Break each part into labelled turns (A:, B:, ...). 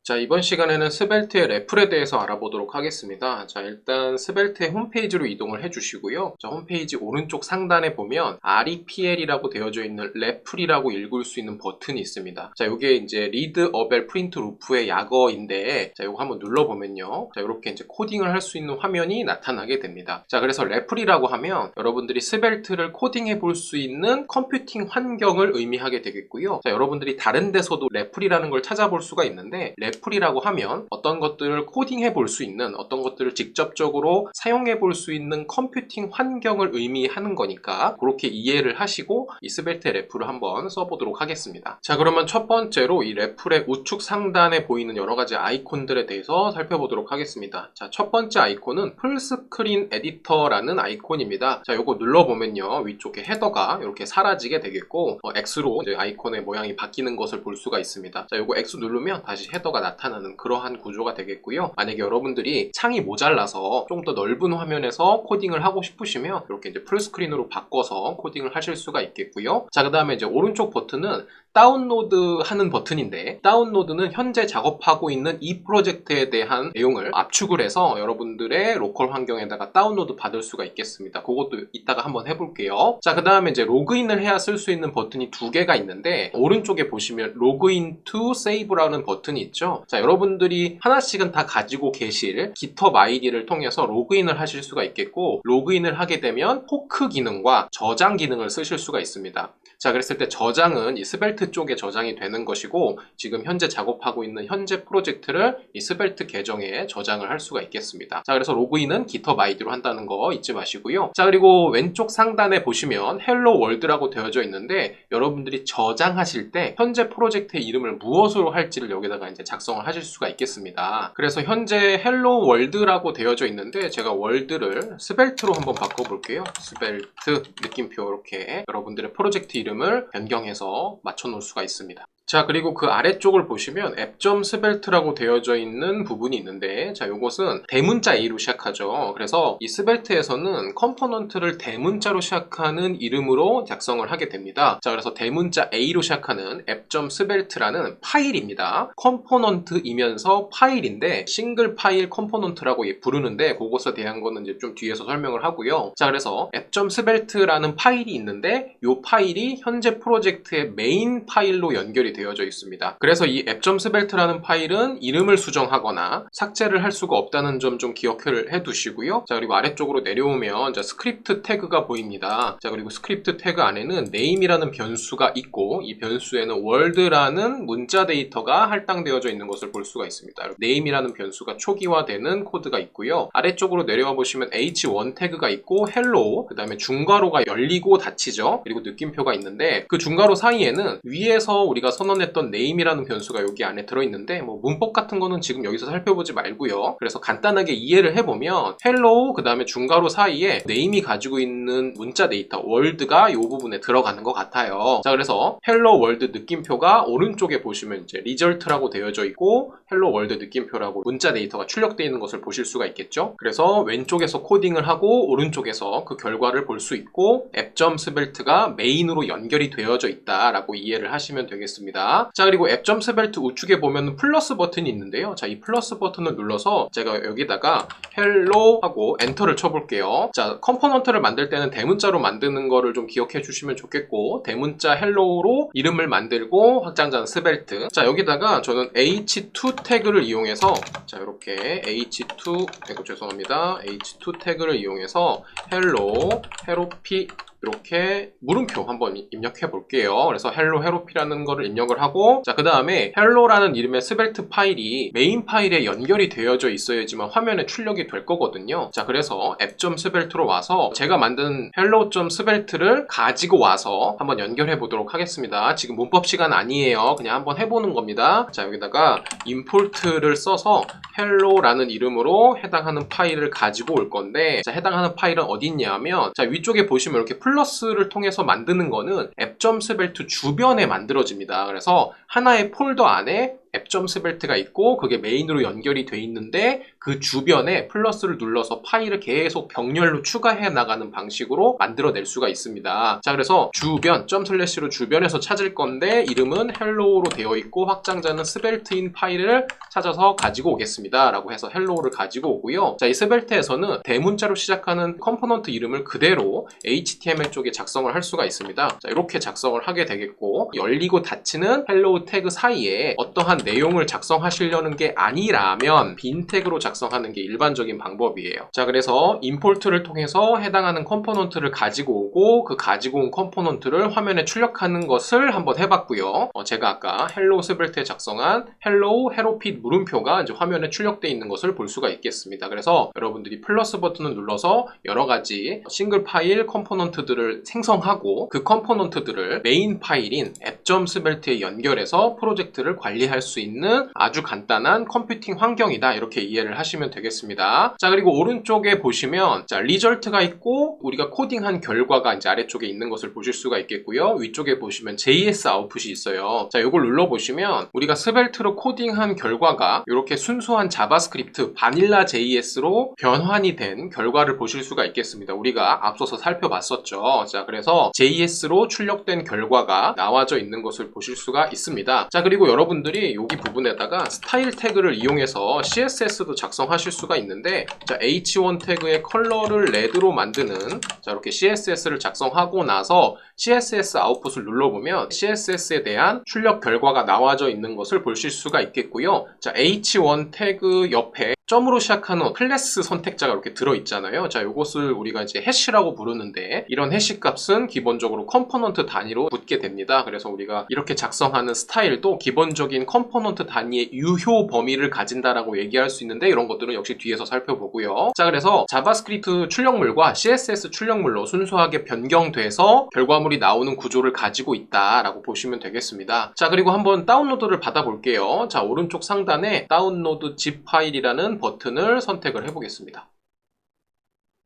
A: 자, 이번 시간에는 스벨트의 레플에 대해서 알아보도록 하겠습니다. 자, 일단 스벨트의 홈페이지로 이동을 해주시고요. 자, 홈페이지 오른쪽 상단에 보면 REPL이라고 되어져 있는 레플이라고 읽을 수 있는 버튼이 있습니다. 자, 이게 이제 리드 어벨 프린트 루프의 약어인데, 자, 이거 한번 눌러보면요. 자, 이렇게 이제 코딩을 할 수 있는 화면이 나타나게 됩니다. 자, 그래서 레플이라고 하면 여러분들이 스벨트를 코딩해 볼 수 있는 컴퓨팅 환경을 의미하게 되겠고요. 자, 여러분들이 다른 데서도 레플이라는 걸 찾아볼 수가 있는데, 레플이라고 하면 어떤 것들을 코딩해 볼 수 있는, 어떤 것들을 직접적으로 사용해 볼 수 있는 컴퓨팅 환경을 의미하는 거니까 그렇게 이해를 하시고 이 스벨트의 레플을 한번 써보도록 하겠습니다. 자, 그러면 첫 번째로 이 레플의 우측 상단에 보이는 여러 가지 아이콘들에 대해서 살펴보도록 하겠습니다. 자, 첫 번째 아이콘은 풀스크린 에디터라는 아이콘입니다. 자, 요거 눌러보면요, 위쪽에 헤더가 이렇게 사라지게 되겠고, X로 이제 아이콘의 모양이 바뀌는 것을 볼 수가 있습니다. 자, 요거 X 누르면 다시 헤더가 나타나는 그러한 구조가 되겠고요. 만약에 여러분들이 창이 모자라서 좀 더 넓은 화면에서 코딩을 하고 싶으시면 이렇게 이제 풀스크린으로 바꿔서 코딩을 하실 수가 있겠고요. 자, 그 다음에 이제 오른쪽 버튼은 다운로드 하는 버튼인데, 다운로드는 현재 작업하고 있는 이 프로젝트에 대한 내용을 압축을 해서 여러분들의 로컬 환경에다가 다운로드 받을 수가 있겠습니다. 그것도 이따가 한번 해볼게요. 자, 그 다음에 이제 로그인을 해야 쓸 수 있는 버튼이 두 개가 있는데, 오른쪽에 보시면 로그인 to save라는 버튼이 있죠. 자, 여러분들이 하나씩은 다 가지고 계실 GitHub 아이디를 통해서 로그인을 하실 수가 있겠고, 로그인을 하게 되면 포크 기능과 저장 기능을 쓰실 수가 있습니다. 자, 그랬을 때 저장은 이 스벨트 쪽에 저장이 되는 것이고, 지금 현재 작업하고 있는 현재 프로젝트를 이 스벨트 계정에 저장을 할 수가 있겠습니다. 자, 그래서 로그인은 GitHub 아이디로 한다는 거 잊지 마시고요. 자, 그리고 왼쪽 상단에 보시면 헬로 월드라고 되어져 있는데, 여러분들이 저장하실 때 현재 프로젝트의 이름을 무엇으로 할지를 여기다가 이제 작성을 하실 수가 있겠습니다. 그래서 현재 헬로 월드라고 되어져 있는데, 제가 월드를 스벨트로 한번 바꿔볼게요. 스벨트 느낌표, 이렇게 여러분들의 프로젝트 이름을 변경해서 맞춰 놓을 수가 있습니다. 자, 그리고 그 아래쪽을 보시면 app.svelte라고 되어져 있는 부분이 있는데, 자, 요것은 대문자 A로 시작하죠. 그래서 이 스벨트에서는 컴포넌트를 대문자로 시작하는 이름으로 작성을 하게 됩니다. 자, 그래서 대문자 A로 시작하는 app.svelte라는 파일입니다. 컴포넌트이면서 파일인데 싱글 파일 컴포넌트라고 부르는데, 그것에 대한 거는 이제 좀 뒤에서 설명을 하고요. 자, 그래서 app.svelte라는 파일이 있는데, 이 파일이 현재 프로젝트의 메인 파일로 연결이 되어져 있습니다. 그래서 이 app.svelte라는 파일은 이름을 수정하거나 삭제를 할 수가 없다는 점 좀 기억을 해두시고요. 자, 그리고 아래쪽으로 내려오면 자, 스크립트 태그가 보입니다. 자, 그리고 스크립트 태그 안에는 name이라는 변수가 있고, 이 변수에는 world라는 문자 데이터가 할당되어져 있는 것을 볼 수가 있습니다. name이라는 변수가 초기화되는 코드가 있고요. 아래쪽으로 내려와 보시면 h1 태그가 있고 hello, 그 다음에 중괄호가 열리고 닫히죠. 그리고 느낌표가 있는데, 그 중괄호 사이에는 위에서 우리가 선언했던 name이라는 변수가 여기 안에 들어있는데, 뭐 문법 같은 거는 지금 여기서 살펴보지 말고요. 그래서 간단하게 이해를 해보면 hello 그 다음에 중괄호 사이에 name이 가지고 있는 문자 데이터 world가 이 부분에 들어가는 것 같아요. 자, 그래서 hello world 느낌표가 오른쪽에 보시면 이제 result라고 되어져 있고, hello world 느낌표라고 문자 데이터가 출력되어 있는 것을 보실 수가 있겠죠. 그래서 왼쪽에서 코딩을 하고 오른쪽에서 그 결과를 볼 수 있고, app.svelte가 메인으로 연결이 되어져 있다라고 이해를 하시면 되겠습니다. 자, 그리고 app.svelte 우측에 보면 플러스 버튼이 있는데요. 자, 이 플러스 버튼을 눌러서 제가 여기다가 hello 하고 엔터를 쳐볼게요. 자, 컴포넌트를 만들 때는 대문자로 만드는 거를 좀 기억해 주시면 좋겠고, 대문자 hello로 이름을 만들고 확장자는 스벨트. 자, 여기다가 저는 h2 태그를 이용해서, 자, 이렇게 h2 죄송합니다. h2 태그를 이용해서 hello 헤로피 이렇게 물음표 한번 입력해 볼게요. 그래서 hello 헤로피라는 거를 입력을 하고, 자, 그 다음에 hello라는 이름의 스벨트 파일이 메인 파일에 연결이 되어져 있어야지만 화면에 출력이 될 거거든요. 자, 그래서 app.svelte로 와서 제가 만든 hello.svelte를 가지고 와서 한번 연결해 보도록 하겠습니다. 지금 문법 시간 아니에요. 그냥 한번 해보는 겁니다. 자, 여기다가 import를 써서 hello라는 이름으로 해당하는 파일을 가지고 올 건데, 자, 해당하는 파일은 어디 있냐면, 자, 위쪽에 보시면 이렇게 플러스를 통해서 만드는 거는 app.svelte 주변에 만들어집니다. 그래서 하나의 폴더 안에 앱.스벨트가 있고 그게 메인으로 연결이 돼 있는데 그 주변에 플러스를 눌러서 파일을 계속 병렬로 추가해 나가는 방식으로 만들어낼 수가 있습니다. 자, 그래서 주변 점/로 주변에서 찾을 건데 이름은 헬로우로 되어 있고 확장자는 스벨트인 파일을 찾아서 가지고 오겠습니다 라고 해서 헬로우를 가지고 오고요. 자, 이 스벨트에서는 대문자로 시작하는 컴포넌트 이름을 그대로 HTML 쪽에 작성을 할 수가 있습니다. 자, 이렇게 작성을 하게 되겠고 열리고 닫히는 헬로우 태그 사이에 어떠한 내용을 작성하시려는 게 아니라면 빈 태그로 작성하는 게 일반적인 방법이에요. 자, 그래서 임포트를 통해서 해당하는 컴포넌트를 가지고 오고 그 가지고 온 컴포넌트를 화면에 출력하는 것을 한번 해봤고요. 제가 아까 헬로우 스벨트에 작성한 헬로우 헤로핏 물음표가 이제 화면에 출력되어 있는 것을 볼 수가 있겠습니다. 그래서 여러분들이 플러스 버튼을 눌러서 여러 가지 싱글 파일 컴포넌트들을 생성하고 그 컴포넌트들을 메인 파일인 앱.스벨트에 연결해서 프로젝트를 관리할 수 있는 아주 간단한 컴퓨팅 환경이다 이렇게 이해를 하시면 되겠습니다. 자, 그리고 오른쪽에 보시면 자, 리절트가 있고 우리가 코딩한 결과가 이제 아래쪽에 있는 것을 보실 수가 있겠고요. 위쪽에 보시면 JS 아웃풋이 있어요. 자, 이걸 눌러보시면 우리가 스벨트로 코딩한 결과가 이렇게 순수한 자바스크립트 바닐라 JS로 변환이 된 결과를 보실 수가 있겠습니다. 우리가 앞서서 살펴봤었죠. 자, 그래서 JS로 출력된 결과가 나와져 있는 것을 보실 수가 있습니다. 자, 그리고 여러분들이 여기 부분에다가 스타일 태그를 이용해서 CSS도 작성하실 수가 있는데 자, H1 태그의 컬러를 레드로 만드는 자, 이렇게 CSS를 작성하고 나서 CSS 아웃풋을 눌러보면 CSS에 대한 출력 결과가 나와져 있는 것을 보실 수가 있겠고요. 자, H1 태그 옆에 점으로 시작하는 클래스 선택자가 이렇게 들어있잖아요. 자, 이것을 우리가 이제 해시라고 부르는데 이런 해시 값은 기본적으로 컴포넌트 단위로 묻게 됩니다. 그래서 우리가 이렇게 작성하는 스타일도 기본적인 컴포넌트 단위의 유효 범위를 가진다라고 얘기할 수 있는데 이런 것들은 역시 뒤에서 살펴보고요. 자, 그래서 자바스크립트 출력물과 CSS 출력물로 순수하게 변경돼서 결과물이 나오는 구조를 가지고 있다라고 보시면 되겠습니다. 자, 그리고 한번 다운로드를 받아볼게요. 자, 오른쪽 상단에 다운로드 zip 파일이라는 버튼을 선택을 해보겠습니다.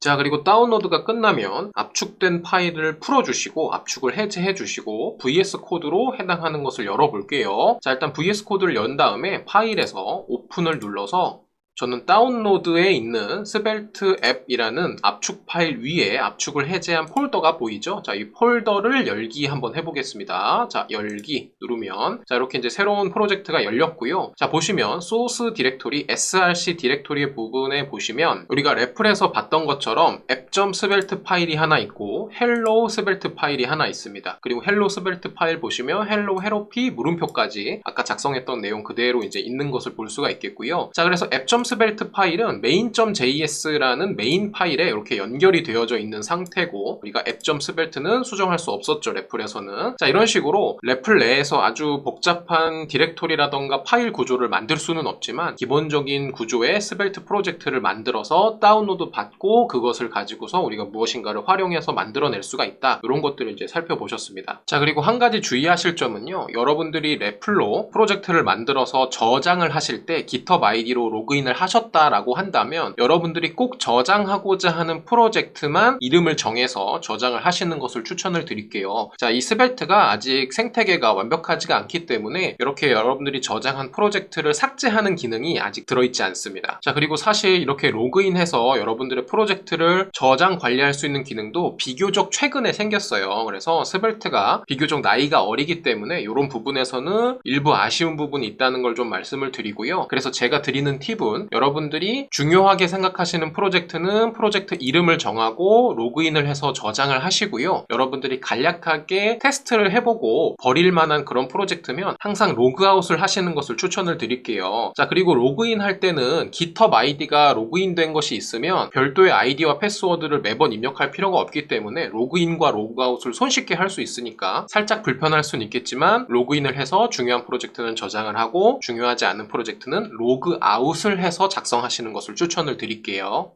A: 자, 그리고 다운로드가 끝나면 압축된 파일을 풀어주시고 압축을 해제해 주시고 VS 코드로 해당하는 것을 열어볼게요. 자, 일단 VS 코드를 연 다음에 파일에서 오픈을 눌러서 저는 다운로드에 있는 스벨트 앱이라는 압축 파일 위에 압축을 해제한 폴더가 보이죠? 자, 이 폴더를 열기 한번 해보겠습니다. 자, 열기 누르면 자, 이렇게 이제 새로운 프로젝트가 열렸고요. 자, 보시면 소스 디렉토리, src 디렉토리의 부분에 보시면 우리가 레플에서 봤던 것처럼 앱.스벨트 파일이 하나 있고 헬로 스벨트 파일이 하나 있습니다. 그리고 헬로 스벨트 파일 보시면 헬로 헤로피 물음표까지 아까 작성했던 내용 그대로 이제 있는 것을 볼 수가 있겠고요. 자, 그래서 앱.스벨트 파일은 main.js라는 메인 파일에 이렇게 연결이 되어져 있는 상태고 우리가 앱.스벨트는 수정할 수 없었죠, 레플에서는. 자, 이런 식으로 레플 내에서 아주 복잡한 디렉토리라던가 파일 구조를 만들 수는 없지만 기본적인 구조의 스벨트 프로젝트를 만들어서 다운로드 받고 그것을 가지고서 우리가 무엇인가를 활용해서 만들어낼 수가 있다. 이런 것들을 이제 살펴보셨습니다. 자, 그리고 한 가지 주의하실 점은요. 여러분들이 레플로 프로젝트를 만들어서 저장을 하실 때 GitHub 아이디로 로그인을 하셨다라고 한다면 여러분들이 꼭 저장하고자 하는 프로젝트만 이름을 정해서 저장을 하시는 것을 추천을 드릴게요. 자, 이 스벨트가 아직 생태계가 완벽하지가 않기 때문에 이렇게 여러분들이 저장한 프로젝트를 삭제하는 기능이 아직 들어있지 않습니다. 자, 그리고 사실 이렇게 로그인해서 여러분들의 프로젝트를 저장 관리할 수 있는 기능도 비교적 최근에 생겼어요. 그래서 스벨트가 비교적 나이가 어리기 때문에 이런 부분에서는 일부 아쉬운 부분이 있다는 걸 좀 말씀을 드리고요. 그래서 제가 드리는 팁은 여러분들이 중요하게 생각하시는 프로젝트는 프로젝트 이름을 정하고 로그인을 해서 저장을 하시고요. 여러분들이 간략하게 테스트를 해보고 버릴 만한 그런 프로젝트면 항상 로그아웃을 하시는 것을 추천을 드릴게요. 자, 그리고 로그인 할 때는 GitHub 아이디가 로그인된 것이 있으면 별도의 아이디와 패스워드를 매번 입력할 필요가 없기 때문에 로그인과 로그아웃을 손쉽게 할 수 있으니까 살짝 불편할 수는 있겠지만 로그인을 해서 중요한 프로젝트는 저장을 하고 중요하지 않은 프로젝트는 로그아웃을 해서 작성하시는 것을 추천을 드릴게요.